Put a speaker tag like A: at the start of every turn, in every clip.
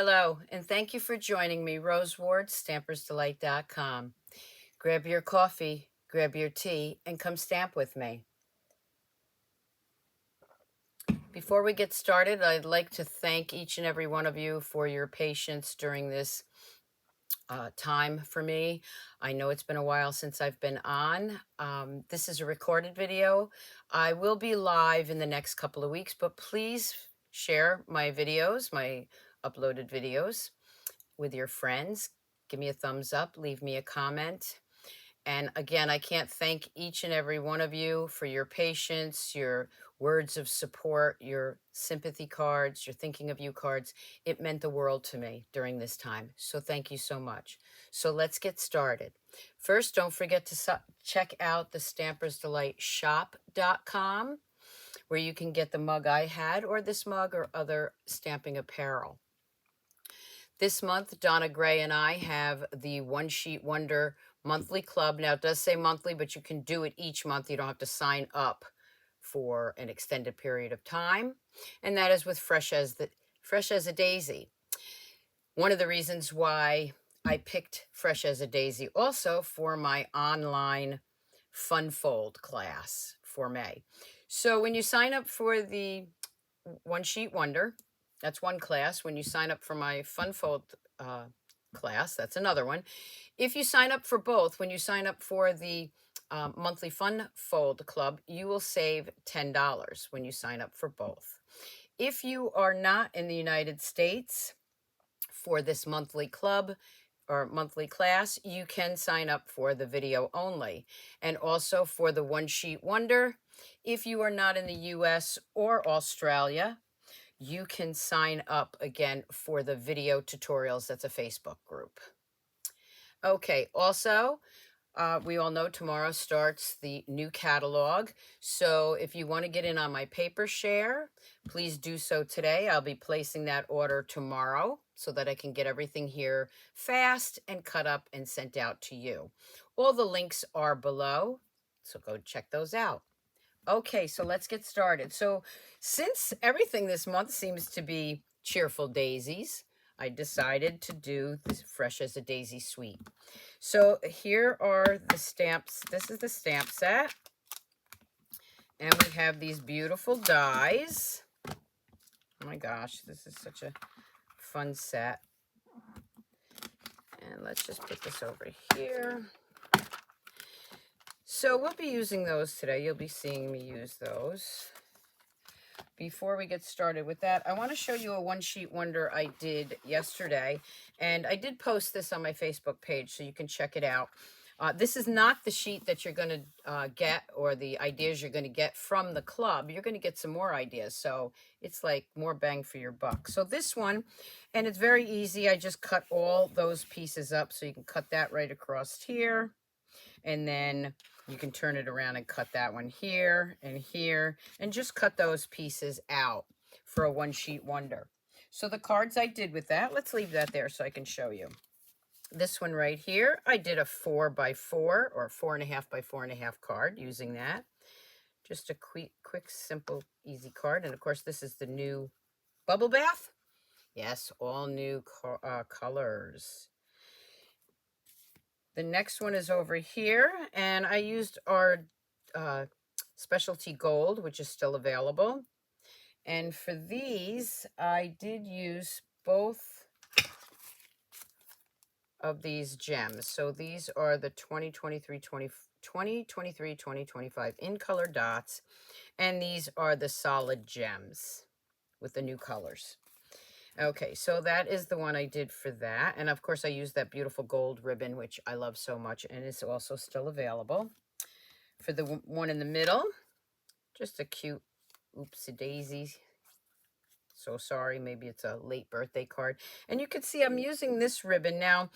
A: Hello, and thank you for joining me, Rose Ward, stampersdelight.com. Grab your coffee, grab your tea, and come stamp with me. Before we get started, I'd like to thank each and every one of you for your patience during this time for me. I know it's been a while since I've been on. This is a recorded video. I will be live in the next couple of weeks, but please share my videos, my uploaded videos, with your friends. Give me a thumbs up, leave me a comment. And again, I can't thank each and every one of you for your patience, your words of support, your sympathy cards, your thinking of you cards. It meant the world to me during this time. So thank you so much. So let's get started. First, don't forget to check out the stampersdelightshop.com, where you can get the mug I had, or this mug, or other stamping apparel. This month, Donna Gray and I have the One Sheet Wonder monthly club. Now, it does say monthly, but you can do it each month. You don't have to sign up for an extended period of time. And that is with Fresh as a Daisy. One of the reasons why I picked Fresh as a Daisy also for my online Fun Fold class for May. So when you sign up for the One Sheet Wonder, that's one class. When you sign up for my Fun Fold class, that's another one. If you sign up for both, when you sign up for the monthly Fun Fold Club, you will save $10 when you sign up for both. If you are not in the United States for this monthly club or monthly class, you can sign up for the video only. And also for the One Sheet Wonder, if you are not in the US or Australia, you can sign up again for the video tutorials. That's a Facebook group. Okay, also, we all know tomorrow starts the new catalog. So if you want to get in on my paper share, please do so today. I'll be placing that order tomorrow so that I can get everything here fast and cut up and sent out to you. All the links are below, so go check those out. Okay, so let's get started. So since everything this month seems to be cheerful daisies, I decided to do this Fresh as a Daisy suite. So here are the stamps. This is the stamp set. And we have these beautiful dies. Oh my gosh, this is such a fun set. And let's just put this over here. So we'll be using those today. You'll be seeing me use those. Before we get started with that, I want to show you a One Sheet Wonder I did yesterday. And I did post this on my Facebook page, so you can check it out. This is not the sheet that you're going to get, or the ideas you're going to get from the club. You're going to get some more ideas. So it's like more bang for your buck. So this one, and it's very easy. I just cut all those pieces up. So you can cut that right across here. And then you can turn it around and cut that one here, and just cut those pieces out for a One Sheet Wonder. So the cards I did with that, let's leave that there so I can show you. This one right here, I did a 4x4 or 4.5 by 4.5 card using that. Just a quick, simple, easy card. And of course, this is the new bubble bath. Yes, all new colors. The next one is over here, and I used our specialty gold, which is still available. And for these, I did use both of these gems. So these are the 2023-2025 in color dots, and these are the solid gems with the new colors. Okay, so that is the one I did for that. And of course, I used that beautiful gold ribbon, which I love so much, and it's also still available. For the one in the middle, just a cute oopsie daisy. So sorry, maybe it's a late birthday card. And you can see I'm using this ribbon. Now,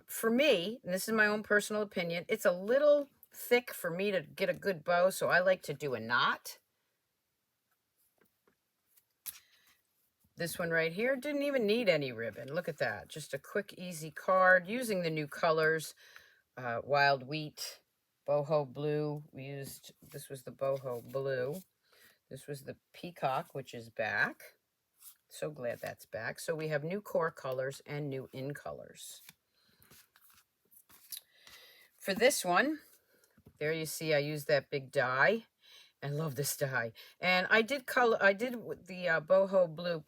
A: for me, and this is my own personal opinion, it's a little thick for me to get a good bow, so I like to do a knot. This one right here didn't even need any ribbon. Look at that. Just a quick, easy card using the new colors. Wild Wheat, Boho Blue. This was the Boho Blue. This was the Peacock, which is back. So glad that's back. So we have new core colors and new in colors. For this one, there you see I used that big die. I love this die. And I did the boho blue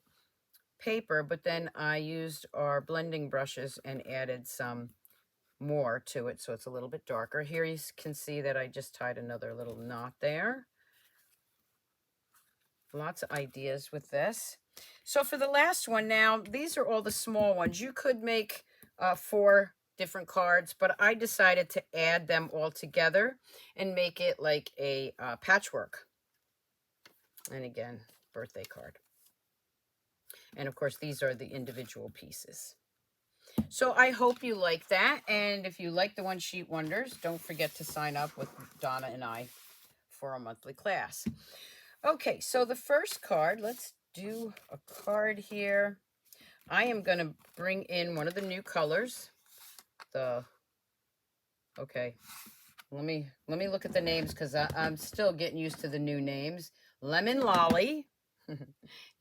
A: paper, but then I used our blending brushes and added some more to it, so it's a little bit darker. Here you can see that I just tied another little knot there. Lots of ideas with this. So for the last one now, these are all the small ones. You could make 4 different cards, but I decided to add them all together and make it like a patchwork. And again, birthday card. And of course, these are the individual pieces. So I hope you like that. And if you like the One Sheet Wonders, don't forget to sign up with Donna and I for a monthly class. Okay, so the first card, let's do a card here. I am going to bring in one of the new colors. Okay, let me look at the names because I'm still getting used to the new names. Lemon Lolly.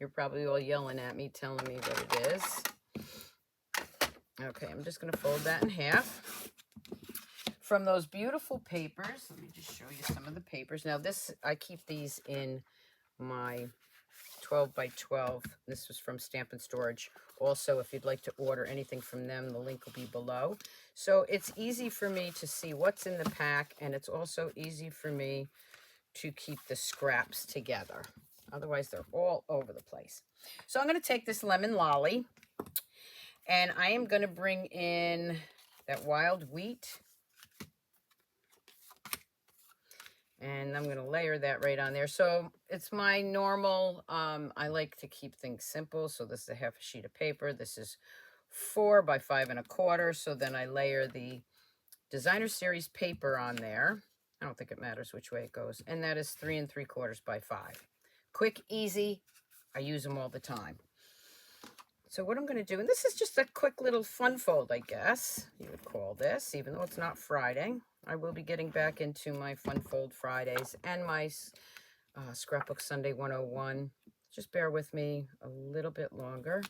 A: You're probably all yelling at me, telling me what it is. Okay, I'm just going to fold that in half. From those beautiful papers, let me just show you some of the papers. Now this, I keep these in my 12 by 12. This was from Stamp and Storage. Also, if you'd like to order anything from them, the link will be below. So it's easy for me to see what's in the pack, and it's also easy for me to keep the scraps together. Otherwise, they're all over the place. So I'm going to take this Lemon Lolly, and I am going to bring in that wild wheat. And I'm going to layer that right on there. So it's my normal, I like to keep things simple. So this is a half a sheet of paper. This is 4 by 5 1/4. So then I layer the Designer Series paper on there. I don't think it matters which way it goes. And that is 3 3/4 by 5. Quick, easy. I use them all the time. So what I'm going to do, and this is just a quick little fun fold, I guess you would call this, even though it's not Friday. I will be getting back into my Fun Fold Fridays and my Scrapbook Sunday 101. Just bear with me a little bit longer.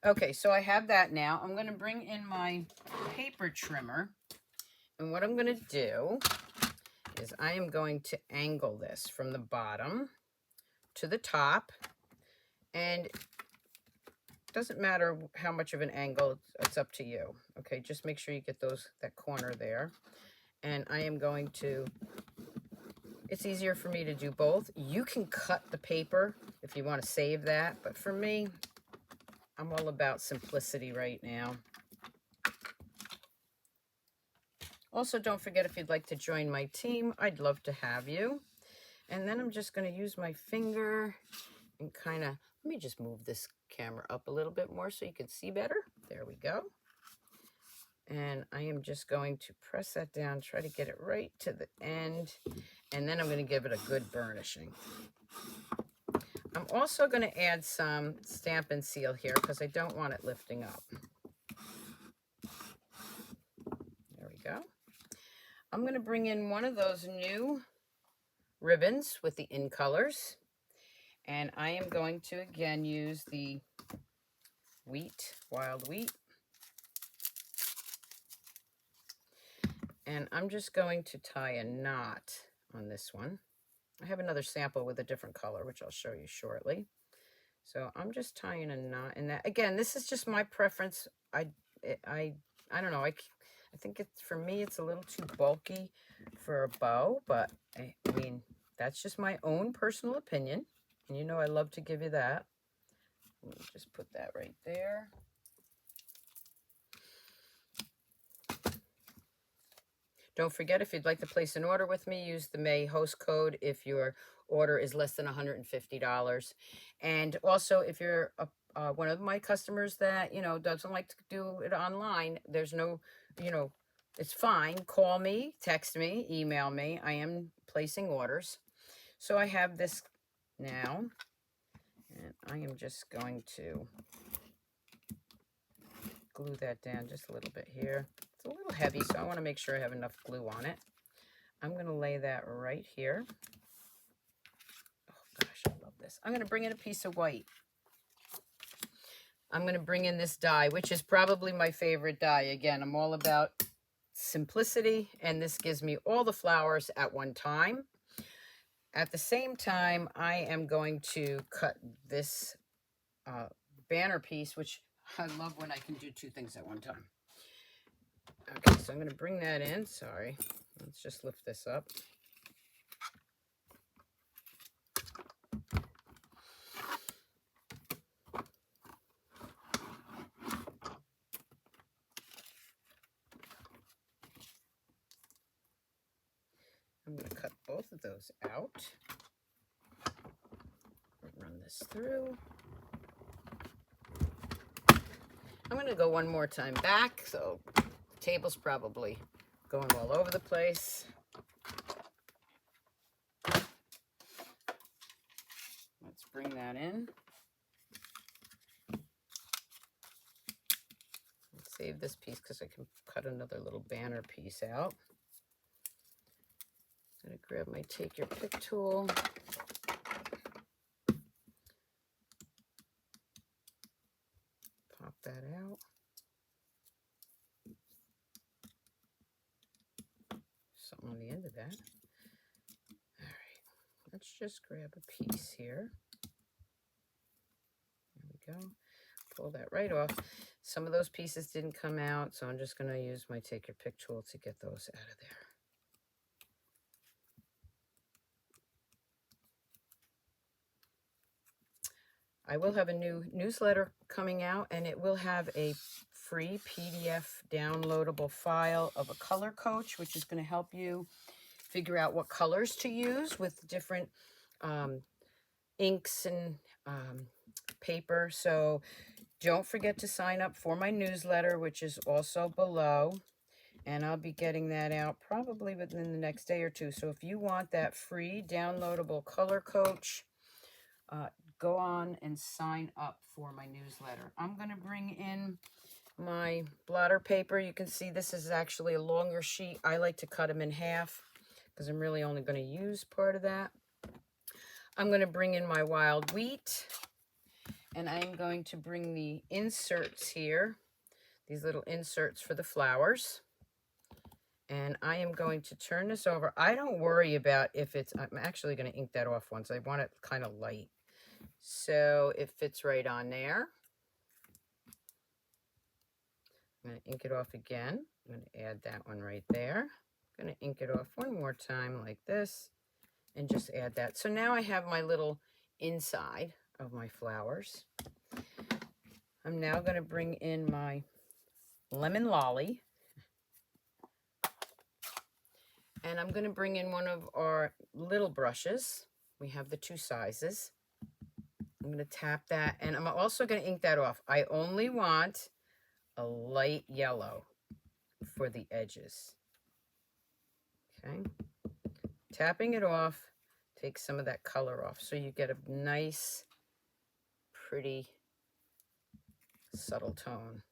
A: Okay, so I have that now. I'm going to bring in my paper trimmer. And what I'm going to do is I am going to angle this from the bottom to the top. And doesn't matter how much of an angle, it's up to you. Okay, just make sure you get that corner there. And I am going to, it's easier for me to do both. You can cut the paper if you want to save that, but for me, I'm all about simplicity right now. Also, don't forget, if you'd like to join my team, I'd love to have you. And then I'm just going to use my finger and kind of, let me just move this camera up a little bit more so you can see better. There we go. And I am just going to press that down, try to get it right to the end, and then I'm going to give it a good burnishing. I'm also going to add some Stamp and Seal here because I don't want it lifting up. There we go. I'm going to bring in one of those new ribbons with the in colors, and I am going to again use the wild wheat. And I'm just going to tie a knot on this one. I have another sample with a different color, which I'll show you shortly. So I'm just tying a knot in that. Again, this is just my preference. I don't know. I think for me, it's a little too bulky for a bow, but I mean, that's just my own personal opinion. And you know I love to give you that. Let me just put that right there. Don't forget, if you'd like to place an order with me, use the May host code if your order is less than $150. And also, if you're one of my customers that, doesn't like to do it online, there's no, it's fine. Call me, text me, email me. I am placing orders. So I have this now, and I am just going to glue that down just a little bit here. It's a little heavy, so I want to make sure I have enough glue on it. I'm going to lay that right here. Oh gosh, I love this. I'm going to bring in a piece of white. I'm going to bring in this die, which is probably my favorite die. Again, I'm all about simplicity, and this gives me all the flowers at one time. At the same time, I am going to cut this banner piece, which I love when I can do two things at one time. Okay, so I'm going to bring that in. Sorry. Let's just lift this up. I'm going to cut both of those out. Run this through. I'm going to go one more time back, so the table's probably going all over the place. Let's bring that in. Let's save this piece because I can cut another little banner piece out. I'm going to grab my Take Your Pick tool. Pop that out. Something on the end of that. All right, let's just grab a piece here. There we go. Pull that right off. Some of those pieces didn't come out, so I'm just going to use my Take Your Pick tool to get those out of there. I will have a new newsletter coming out, and it will have a free PDF downloadable file of a color coach, which is going to help you figure out what colors to use with different inks and paper. So don't forget to sign up for my newsletter, which is also below. And I'll be getting that out probably within the next day or two. So if you want that free downloadable color coach, go on and sign up for my newsletter. I'm going to bring in my blotter paper. You can see this is actually a longer sheet. I like to cut them in half because I'm really only going to use part of that. I'm going to bring in my wild wheat, and I'm going to bring the inserts here, these little inserts for the flowers. And I am going to turn this over. I don't worry about if it's, I'm actually going to ink that off once. I want it kind of light. So it fits right on there. I'm going to ink it off again. I'm going to add that one right there. I'm going to ink it off one more time like this and just add that. So now I have my little inside of my flowers. I'm now going to bring in my lemon lolly. And I'm going to bring in one of our little brushes. We have the two sizes. I'm going to tap that, and I'm also going to ink that off. I only want a light yellow for the edges. Okay. Tapping it off takes some of that color off, so you get a nice, pretty, subtle tone.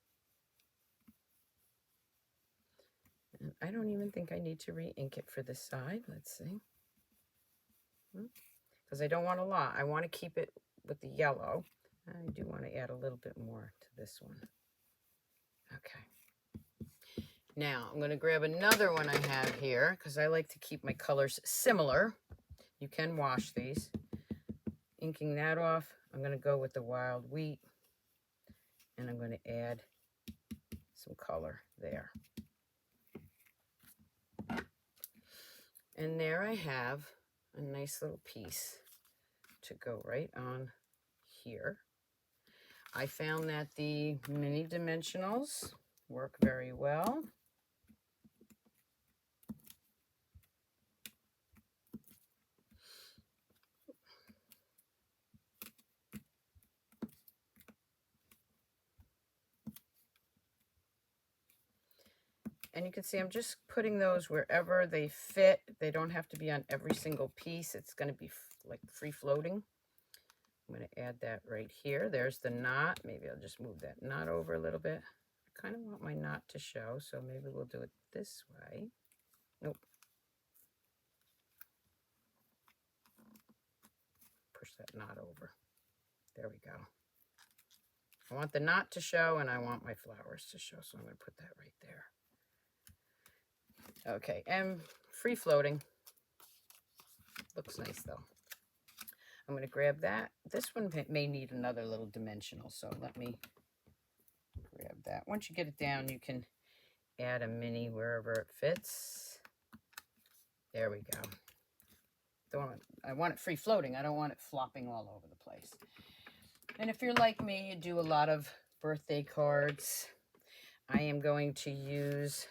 A: And I don't even think I need to re-ink it for this side. Let's see. Because I don't want a lot. I want to keep it with the yellow. I do want to add a little bit more to this one. Okay. Now I'm going to grab another one I have here because I like to keep my colors similar. You can wash these. Inking that off, I'm going to go with the wild wheat, and I'm going to add some color there. And there I have a nice little piece to go right on here. I found that the mini dimensionals work very well. And you can see I'm just putting those wherever they fit. They don't have to be on every single piece. It's going to be like free floating. I'm going to add that right here. There's the knot. Maybe I'll just move that knot over a little bit. I kind of want my knot to show, so maybe we'll do it this way. Nope. Push that knot over. There we go. I want the knot to show and I want my flowers to show. So I'm going to put that right there. Okay, and free floating. Looks nice though. I'm going to grab that. This one may need another little dimensional, so let me grab that. Once you get it down, you can add a mini wherever it fits. There we go. I want it free floating. I don't want it flopping all over the place. And if you're like me, you do a lot of birthday cards. I am going to use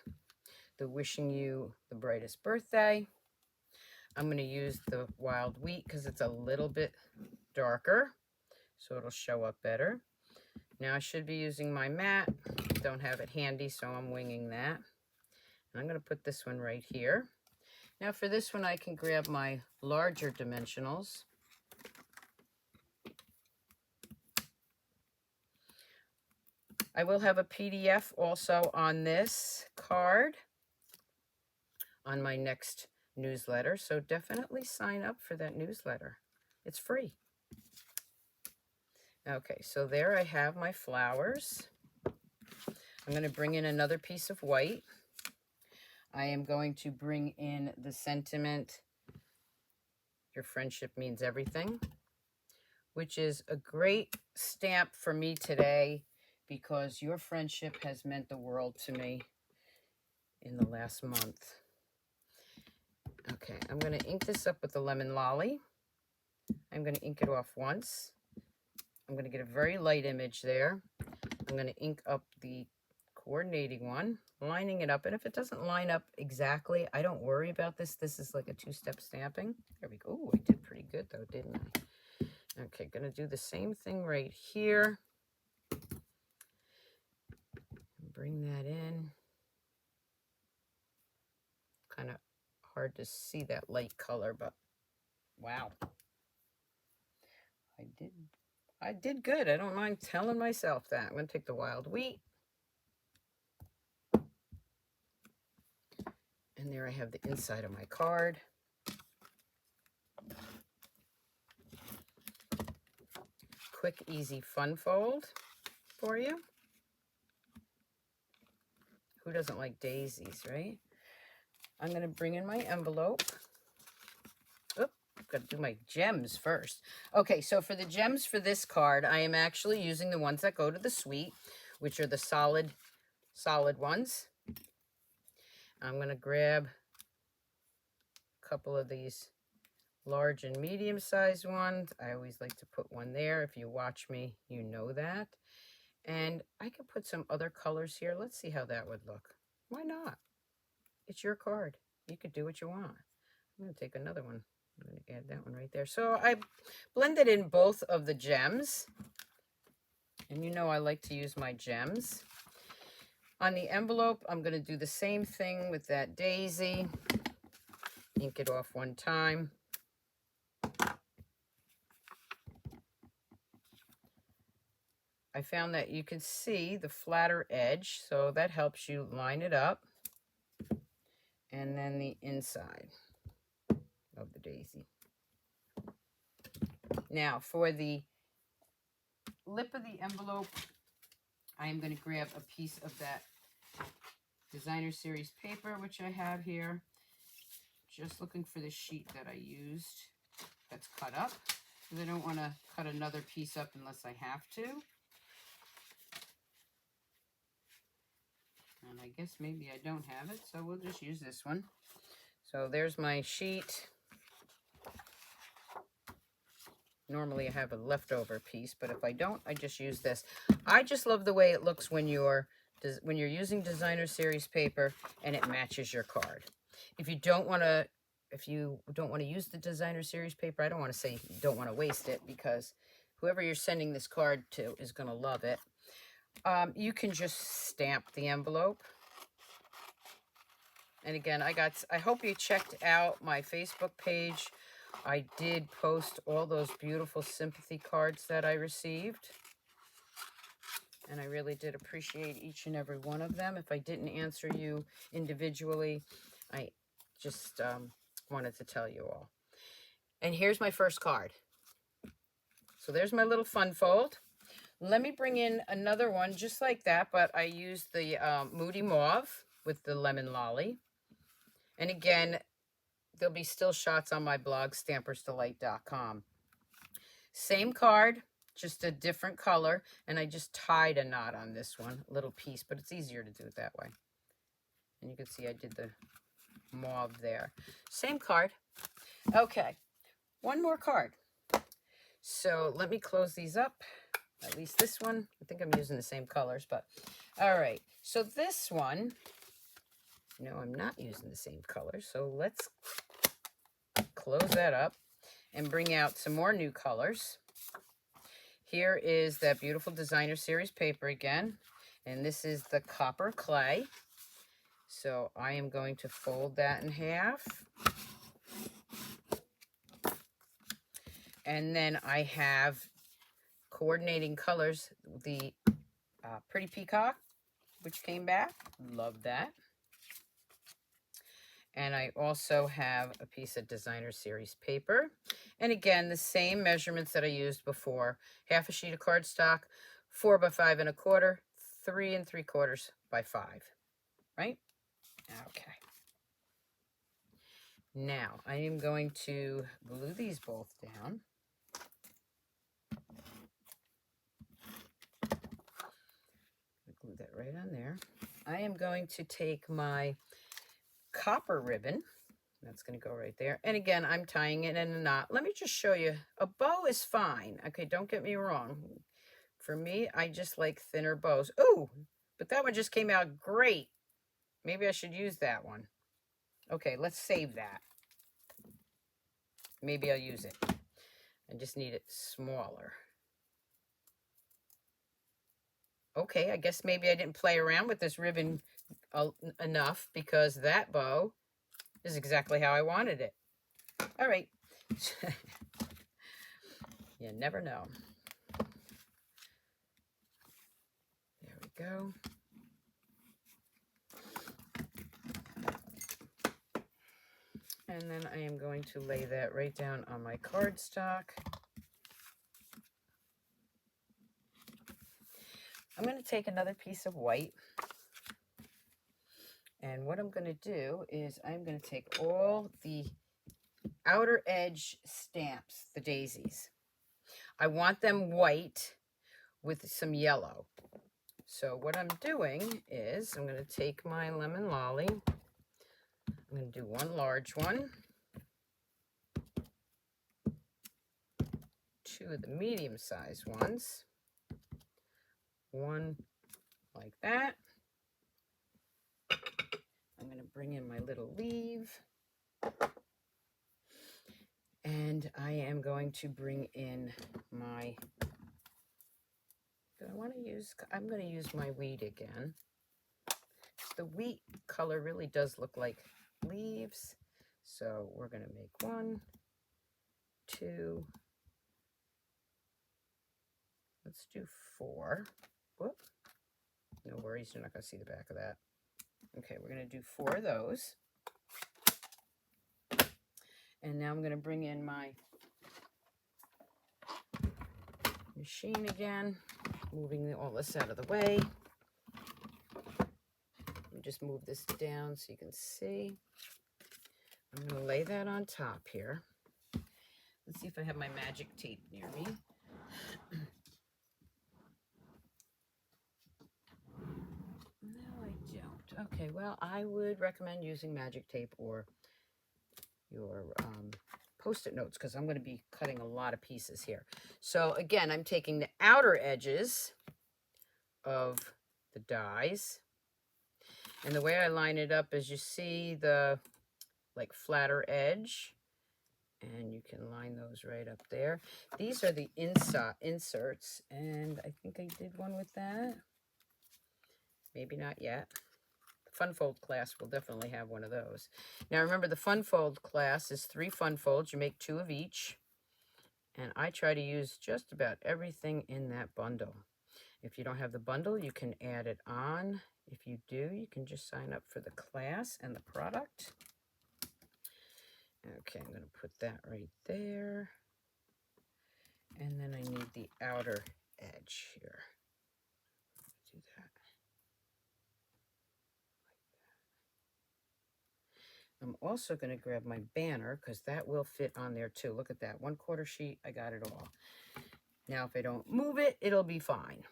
A: the Wishing You the Brightest Birthday. I'm going to use the Wild Wheat because it's a little bit darker, so it'll show up better. Now I should be using my mat. Don't have it handy, so I'm winging that. And I'm going to put this one right here. Now for this one, I can grab my larger dimensionals. I will have a PDF also on this card on my next newsletter, so definitely sign up for that newsletter. It's free. Okay, so there I have my flowers. I'm going to bring in another piece of white. I am going to bring in the sentiment, "Your friendship means everything," which is a great stamp for me today because your friendship has meant the world to me in the last month. Okay, I'm going to ink this up with the Lemon Lolly. I'm going to ink it off once. I'm going to get a very light image there. I'm going to ink up the coordinating one, lining it up. And if it doesn't line up exactly, I don't worry about this. This is like a two-step stamping. There we go. Ooh, I did pretty good though, didn't I? Okay, going to do the same thing right here. Bring that in. Kind of hard to see that light color, but wow. I did good. I don't mind telling myself that. I'm going to take the Wild Wheat. And there I have the inside of my card. Quick, easy, fun fold for you. Who doesn't like daisies, right? I'm going to bring in my envelope. Oop, I've got to do my gems first. Okay, so for the gems for this card, I am actually using the ones that go to the suite, which are the solid ones. I'm going to grab a couple of these large and medium sized ones. I always like to put one there. If you watch me, you know that. And I can put some other colors here. Let's see how that would look. Why not? It's your card. You could do what you want. I'm going to take another one. I'm going to add that one right there. So I blended in both of the gems. And you know I like to use my gems. On the envelope, I'm going to do the same thing with that daisy. Ink it off one time. I found that you can see the flatter edge, so that helps you line it up. And then the inside of the daisy. Now, for the lip of the envelope, I am going to grab a piece of that Designer Series paper, which I have here. Just looking for the sheet that I used that's cut up, because I don't want to cut another piece up unless I have to. And I guess maybe I don't have it, so we'll just use this one. So there's my sheet. Normally I have a leftover piece, but if I don't, I just use this. I just love the way it looks when you're using Designer Series paper and it matches your card. If you don't want to use the Designer Series paper, I don't want to say you don't want to waste it, because whoever you're sending this card to is going to love it. You can just stamp the envelope. And again, I hope you checked out my Facebook page. I did post all those beautiful sympathy cards that I received. And I really did appreciate each and every one of them. If I didn't answer you individually, I just wanted to tell you all. And here's my first card. So there's my little fun fold. Let me bring in another one just like that, but I used the Moody Mauve with the Lemon Lolly. And again, there'll be still shots on my blog, stampersdelight.com. Same card, just a different color, and I just tied a knot on this one, a little piece, but it's easier to do it that way. And you can see I did the mauve there. Same card. Okay, one more card. So let me close these up, at least this one. I think I'm using the same colors, but all right. So this one, no, I'm not using the same colors, so let's close that up and bring out some more new colors. Here is that beautiful designer series paper again, and this is the copper clay. So I am going to fold that in half. And then I have coordinating colors, the Pretty Peacock, which came back. Love that. And I also have a piece of designer series paper. And again, the same measurements that I used before. Half a sheet of cardstock, 4 by 5 1/4, 3 3/4 by 5, right? Okay. Now, I am going to glue these both down. Glue that right on there. I am going to take my copper ribbon. That's going to go right there. And again, I'm tying it in a knot. Let me just show you. A bow is fine. Okay, don't get me wrong. For me, I just like thinner bows. Ooh, but that one just came out great. Maybe I should use that one. Okay, let's save that. Maybe I'll use it. I just need it smaller. Okay, I guess maybe I didn't play around with this ribbon enough, because that bow is exactly how I wanted it. All right. You never know. There we go. And then I am going to lay that right down on my cardstock. I'm going to take another piece of white. And what I'm going to do is I'm going to take all the outer edge stamps, the daisies. I want them white with some yellow. So what I'm doing is I'm going to take my lemon lolly. I'm going to do one large one, 2 of the medium-sized ones, one like that. I'm going to bring in my little leaf, and I am going to bring in my, I'm going to use my wheat again. The wheat color really does look like leaves. So we're going to make 1, 2, let's do 4. Whoop. No worries, you're not going to see the back of that. Okay, we're going to do 4 of those. And now I'm going to bring in my machine again, moving all this out of the way. Let me just move this down so you can see. I'm going to lay that on top here. Let's see if I have my magic tape near me. No, I don't. Okay, well, I would recommend using magic tape or your Post-it notes, because I'm going to be cutting a lot of pieces here. So again, I'm taking the outer edges of the dies, and the way I line it up is, you see the like flatter edge, and you can line those right up there. These are the inserts, and I think I did one with that. Maybe not yet. Fun fold class will definitely have one of those. Now remember, the fun fold class is 3 fun folds. You make 2 of each. And I try to use just about everything in that bundle. If you don't have the bundle, you can add it on. If you do, you can just sign up for the class and the product. Okay, I'm going to put that right there. And then I need the outer edge here. Do that. I'm also going to grab my banner because that will fit on there too. Look at that, 1/4 sheet, I got it all. Now if I don't move it, it'll be fine.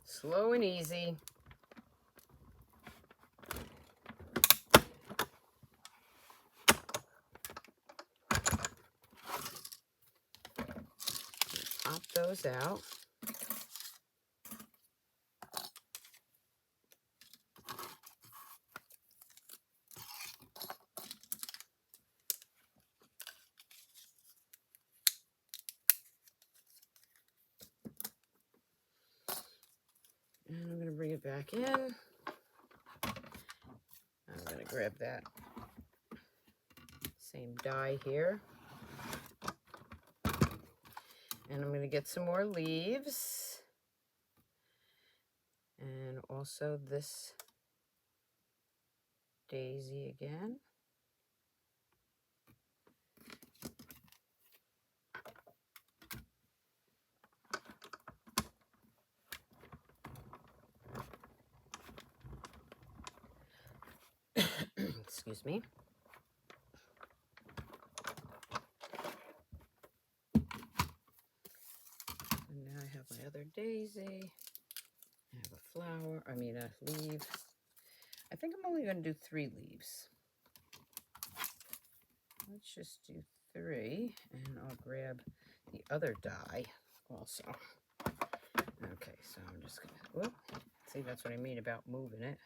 A: Slow and easy. Pop those out. And I'm going to bring it back in. I'm going to grab that same die here. And I'm going to get some more leaves. And also this daisy again. Excuse me. And now I have my other daisy. I have a flower, a leaf. I think I'm only going to do 3 leaves. Let's just do 3, and I'll grab the other die also. Okay, so I'm just going to, whoop, see, that's what I mean about moving it.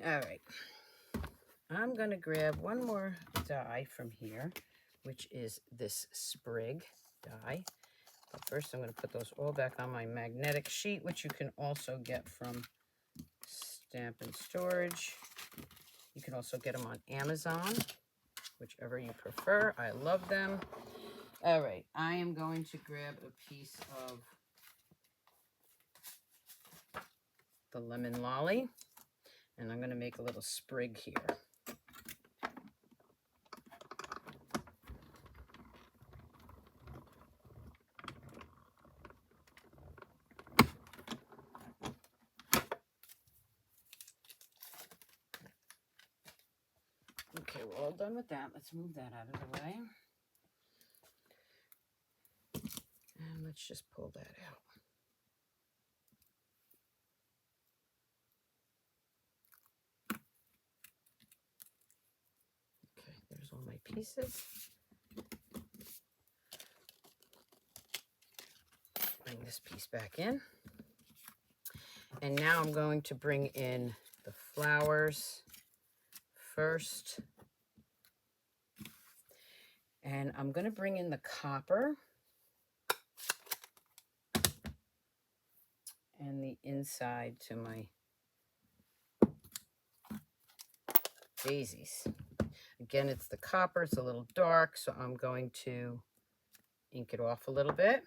A: All right, I'm going to grab one more die from here, which is this sprig die. But first I'm going to put those all back on my magnetic sheet, which you can also get from Stamp and Storage. You can also get them on Amazon, whichever you prefer. I love them. All right, I am going to grab a piece of the lemon lolly, and I'm going to make a little sprig here. Okay, we're all done with that. Let's move that out of the way. And let's just pull that out. Okay, there's all my pieces. Bring this piece back in. And now I'm going to bring in the flowers first. And I'm going to bring in the copper and the inside to my daisies. Again, it's the copper. It's a little dark, so I'm going to ink it off a little bit.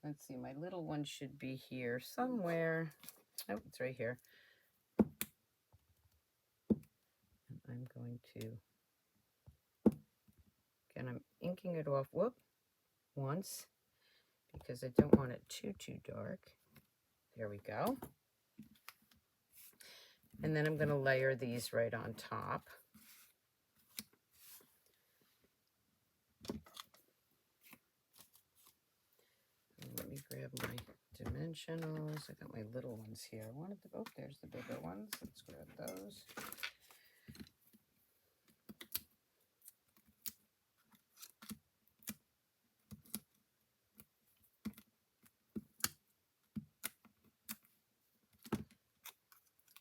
A: Let's see, my little one should be here somewhere. Oh, it's right here. And I'm going to, again, I'm inking it off, once, because I don't want it too dark. There we go. And then I'm going to layer these right on top. And let me grab my dimensionals. I got my little ones here. I wanted to, oh, there's the bigger ones. Let's grab those.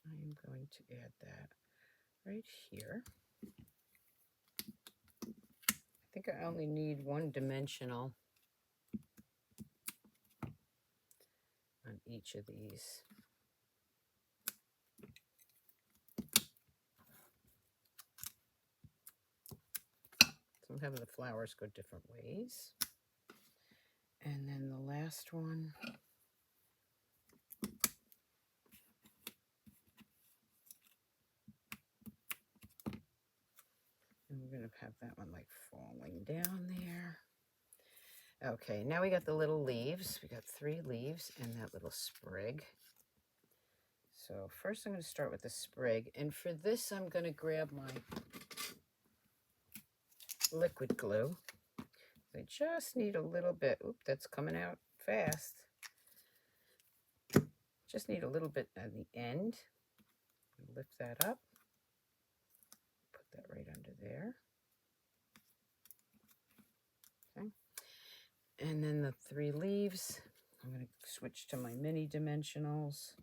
A: I'm going to add that right here. I think I only need 1 dimensional. each of these. So I'm having the flowers go different ways. And then the last one. And we're going to have that one like falling down there. Okay, now we got the little leaves. We got 3 leaves and that little sprig. So first I'm going to start with the sprig. And for this, I'm going to grab my liquid glue. I just need a little bit. Oop, that's coming out fast. Just need a little bit at the end. Lift that up. Put that right under there. Okay. And then the 3 leaves. I'm going to switch to my mini dimensionals.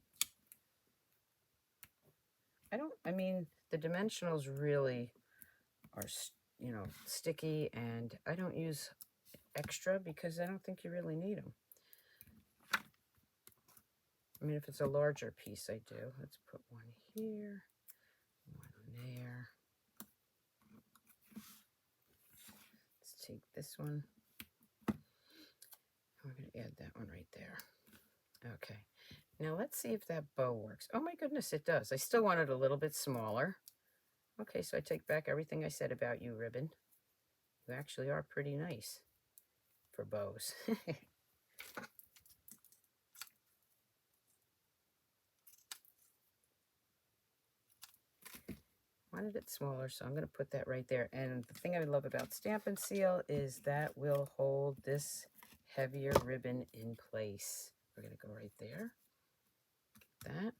A: I mean, the dimensionals really are, you know, sticky, and I don't use extra because I don't think you really need them. I mean, if it's a larger piece, I do. Let's put one here, one there. Let's take this one. We're going to add that one right there. Okay. Now let's see if that bow works. Oh my goodness, it does. I still want it a little bit smaller. Okay, so I take back everything I said about you, ribbon. You actually are pretty nice for bows. Wanted it smaller, so I'm going to put that right there. And the thing I love about Stamp and Seal is that will hold this heavier ribbon in place. We're going to go right there. That.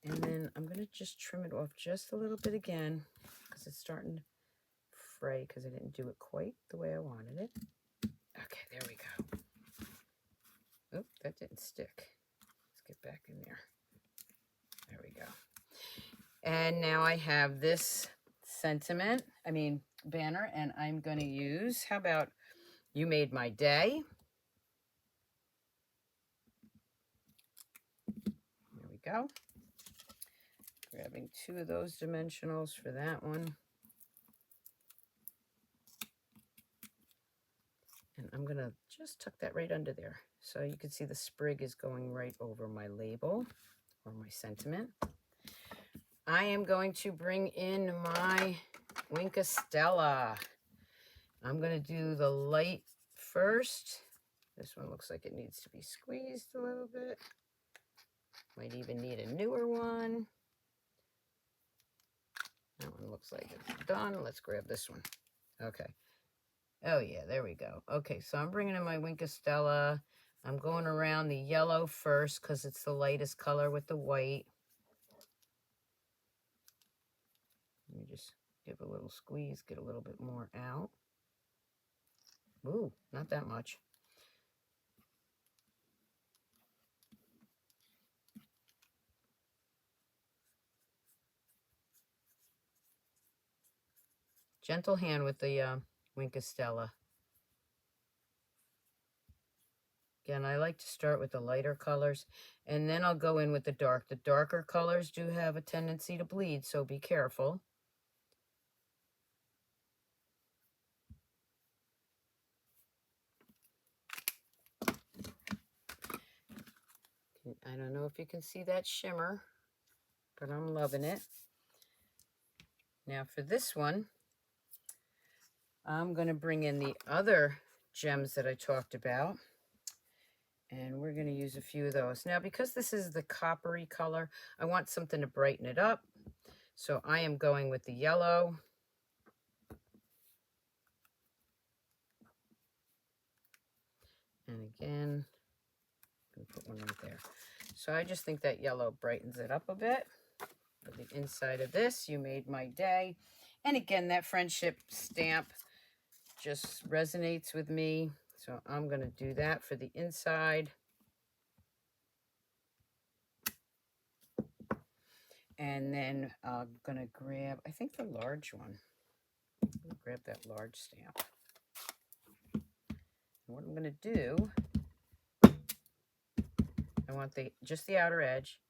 A: And then I'm going to just trim it off just a little bit again because it's starting to fray because I didn't do it quite the way I wanted it. Okay, there we go. Oop, that didn't stick. Let's get back in there. There we go. And now I have this banner, and I'm going to use, how about You Made My Day? There we go. Grabbing 2 of those dimensionals for that one. And I'm going to just tuck that right under there. So you can see the sprig is going right over my label or my sentiment. I am going to bring in my Wink Stella. I'm going to do the light first. This one looks like it needs to be squeezed a little bit. Might even need a newer one. That one looks like it's done. Let's grab this one. Okay. Oh yeah, there we go. Okay, so I'm bringing in my Wink Stella. I'm going around the yellow first because it's the lightest color with the white. Let me just give a little squeeze, get a little bit more out. Ooh, not that much. Gentle hand with the Wink Stella. Again, I like to start with the lighter colors, and then I'll go in with the dark. The darker colors do have a tendency to bleed, so be careful. I don't know if you can see that shimmer, but I'm loving it. Now for this one, I'm going to bring in the other gems that I talked about, and we're going to use a few of those. Now, because this is the coppery color, I want something to brighten it up, so I am going with the yellow. And again, I'm going to put one right there. So I just think that yellow brightens it up a bit. For the inside of this, You Made My Day. And again, that friendship stamp just resonates with me. So I'm going to do that for the inside. And then I'm going to grab, I think, the large one. I'm going to grab that large stamp. And what I'm going to do, I want just the outer edge,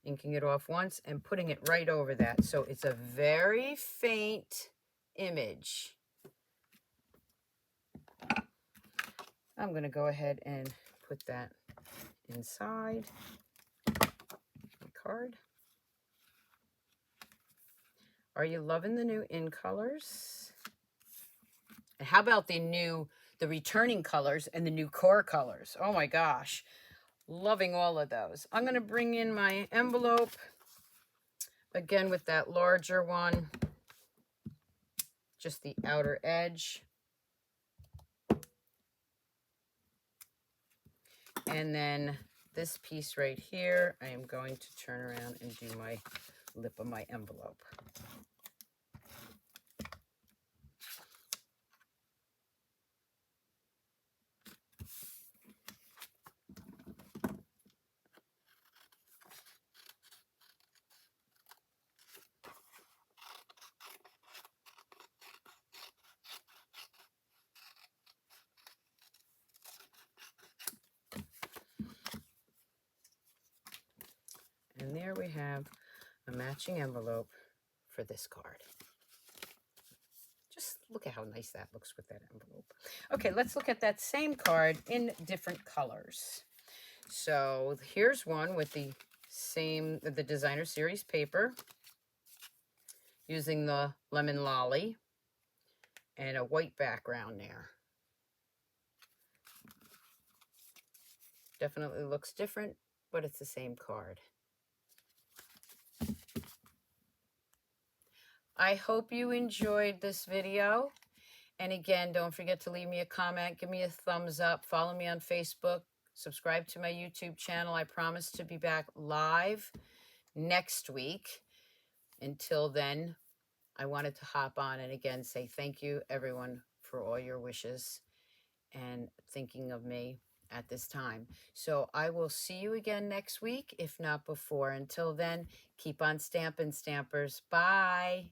A: inking it off once and putting it right over that. So it's a very faint image. I'm going to go ahead and put that inside my card. Are you loving the new in colors? And how about the returning colors and the new core colors? Oh my gosh. Loving all of those. I'm going to bring in my envelope again with that larger one, just the outer edge. And then this piece right here, I am going to turn around and do my lip of my envelope. And there we have a matching envelope for this card. Just look at how nice that looks with that envelope. Okay, let's look at that same card in different colors. So here's one with the designer series paper, using the lemon lolly and a white background there. Definitely looks different, but it's the same card. I hope you enjoyed this video. And again, don't forget to leave me a comment, give me a thumbs up, follow me on Facebook, subscribe to my YouTube channel. I promise to be back live next week. Until then, I wanted to hop on and again say thank you, everyone, for all your wishes and thinking of me at this time. So I will see you again next week, if not before. Until then, keep on stamping, stampers. Bye.